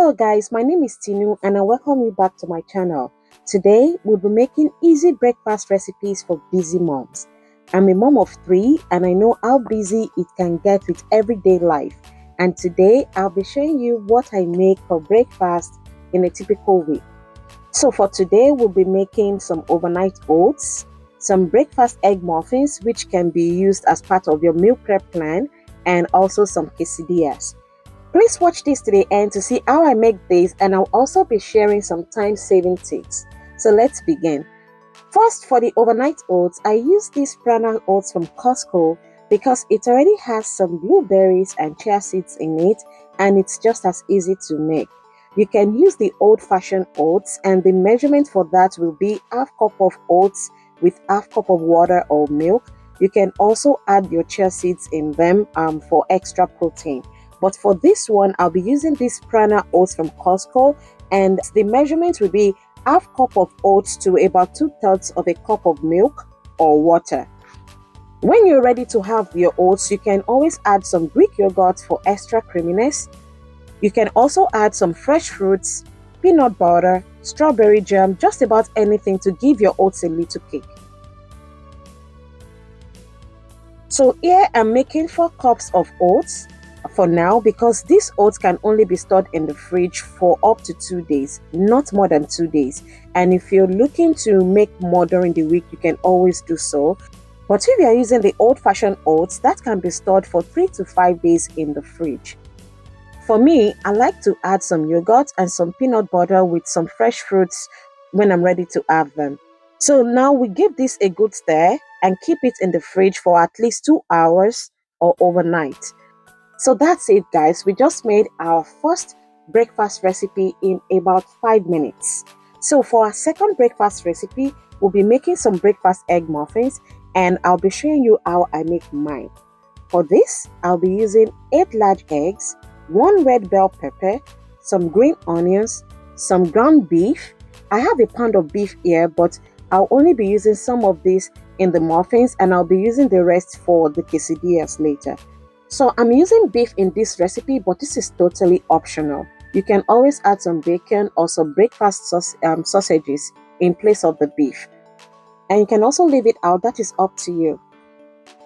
Hello guys, my name is Tinu and I welcome you back to my channel. Today we'll be making easy breakfast recipes for busy moms. I'm a mom of 3 and I know how busy it can get with everyday life. And today I'll be showing you what I make for breakfast in a typical week. So for today we'll be making some overnight oats, some breakfast egg muffins which can be used as part of your meal prep plan, and also some quesadillas. Please watch this to the end to see how I make this, and I'll also be sharing some time-saving tips. So let's begin. First, for the overnight oats, I use this prana oats from Costco because it already has some blueberries and chia seeds in it, and it's just as easy to make. You can use the old-fashioned oats, and the measurement for that will be half cup of oats with half cup of water or milk. You can also add your chia seeds in them for extra protein. But for this one, I'll be using this prana oats from Costco, and the measurement will be half cup of oats to about 2/3 of a cup of milk or water. When you're ready to have your oats, you can always add some Greek yogurt for extra creaminess. You can also add some fresh fruits, peanut butter, strawberry jam, just about anything to give your oats a little kick. So here I'm making 4 cups of oats for now, because these oats can only be stored in the fridge for up to 2 days, not more than 2 days. And if you're looking to make more during the week, you can always do so. But if you are using the old-fashioned oats, that can be stored for 3 to 5 days in the fridge. For me, I like to add some yogurt and some peanut butter with some fresh fruits when I'm ready to have them. So now we give this a good stir and keep it in the fridge for at least 2 hours or overnight. So that's it guys, we just made our first breakfast recipe in about 5 minutes. So for our second breakfast recipe, we'll be making some breakfast egg muffins, and I'll be showing you how I make mine. For this, I'll be using 8 large eggs, 1 red bell pepper, some green onions, some ground beef. I have a pound of beef here, but I'll only be using some of this in the muffins, and I'll be using the rest for the quesadillas later. So I'm using beef in this recipe, but this is totally optional. You can always add some bacon or some breakfast sausages in place of the beef. And you can also leave it out, that is up to you.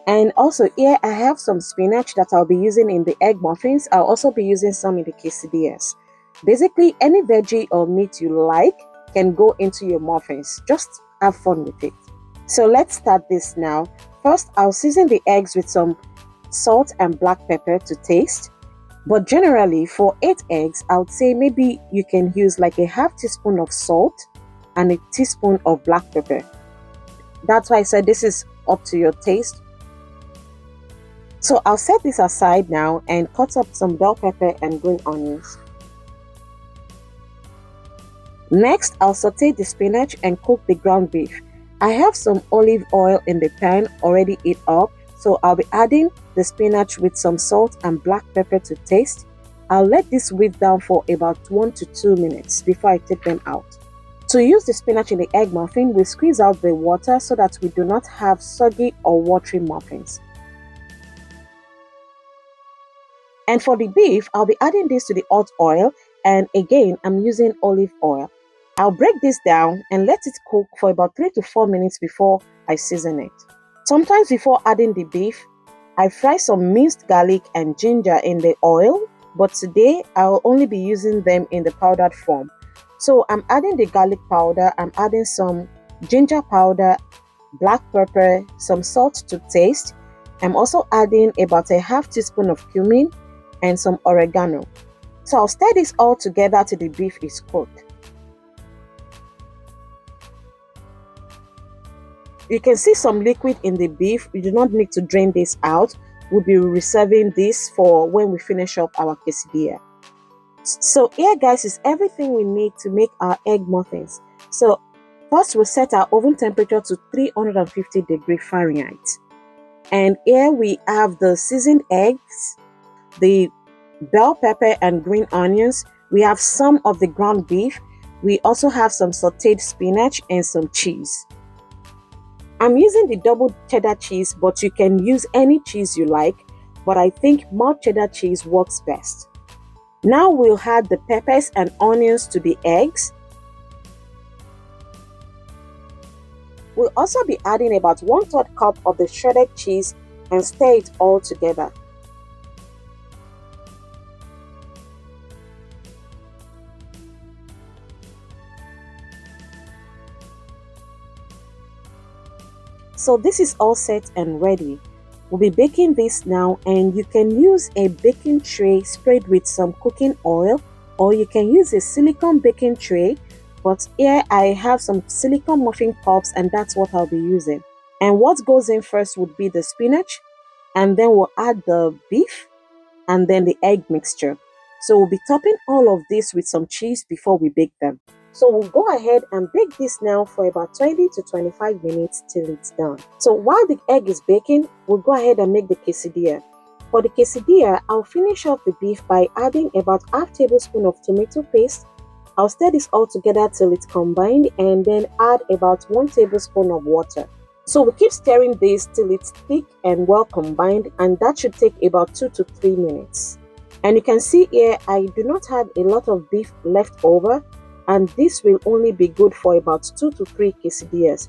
And also here I have some spinach that I'll be using in the egg muffins. I'll also be using some in the quesadillas. Basically, any veggie or meat you like can go into your muffins. Just have fun with it. So let's start this now. First, I'll season the eggs with some salt and black pepper to taste. But generally for 8 eggs, I would say maybe you can use like a half teaspoon of salt and a teaspoon of black pepper. That's why I said this is up to your taste. So I'll set this aside now and cut up some bell pepper and green onions. Next, I'll saute the spinach and cook the ground beef. I have some olive oil in the pan already heat up, so I'll be adding the spinach with some salt and black pepper to taste. I'll let this whip down for about 1 to 2 minutes before I take them out. To use the spinach in the egg muffin, we squeeze out the water so that we do not have soggy or watery muffins. And for the beef, I'll be adding this to the hot oil, and again, I'm using olive oil. I'll break this down and let it cook for about 3 to 4 minutes before I season it. Sometimes before adding the beef, I fry some minced garlic and ginger in the oil, but today I'll only be using them in the powdered form. So I'm adding the garlic powder, I'm adding some ginger powder, black pepper, some salt to taste. I'm also adding about a half teaspoon of cumin and some oregano. So I'll stir this all together till the beef is cooked. You can see some liquid in the beef. You do not need to drain this out. We'll be reserving this for when we finish up our quesadilla. So here guys is everything we need to make our egg muffins. So first we'll set our oven temperature to 350 degrees Fahrenheit. And here we have the seasoned eggs, the bell pepper and green onions. We have some of the ground beef. We also have some sauteed spinach and some cheese. I'm using the double cheddar cheese, but you can use any cheese you like, but I think more cheddar cheese works best. Now we'll add the peppers and onions to the eggs. We'll also be adding about 1/3 cup of the shredded cheese and stir it all together. So this is all set and ready. We'll be baking this now, and you can use a baking tray sprayed with some cooking oil, or you can use a silicone baking tray, but here I have some silicone muffin cups and that's what I'll be using. And what goes in first would be the spinach, and then we'll add the beef and then the egg mixture. So we'll be topping all of this with some cheese before we bake them. So we'll go ahead and bake this now for about 20 to 25 minutes till it's done. So while the egg is baking, we'll go ahead and make the quesadilla. For the quesadilla, I'll finish off the beef by adding about half tablespoon of tomato paste. I'll stir this all together till it's combined and then add about 1 tablespoon of water. So we keep stirring this till it's thick and well combined, and that should take about 2 to 3 minutes. And you can see here I do not have a lot of beef left over, and this will only be good for about 2 to 3 quesadillas.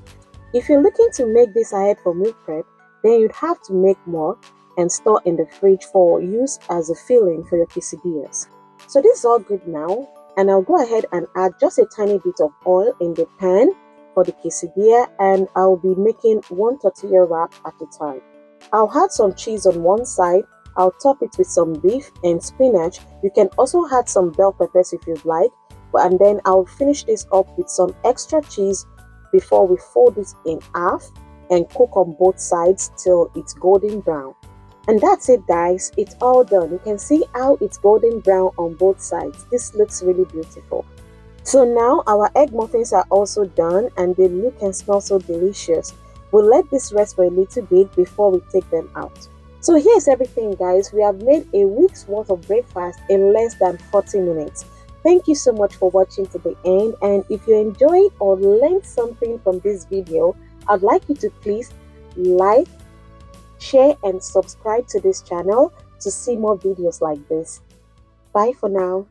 If you're looking to make this ahead for meal prep, then you'd have to make more and store in the fridge for use as a filling for your quesadillas. So this is all good now, and I'll go ahead and add just a tiny bit of oil in the pan for the quesadilla, and I'll be making one tortilla wrap at a time. I'll add some cheese on one side. I'll top it with some beef and spinach. You can also add some bell peppers if you'd like, and then I'll finish this up with some extra cheese before we fold it in half and cook on both sides till it's golden brown. And that's it, guys. It's all done. You can see how it's golden brown on both sides. This looks really beautiful. So now our egg muffins are also done and they look and smell so delicious. We'll let this rest for a little bit before we take them out. So here's everything, guys. We have made a week's worth of breakfast in less than 40 minutes. Thank you so much for watching to the end, and if you enjoyed or learned something from this video, I'd like you to please like, share and subscribe to this channel to see more videos like this. Bye for now.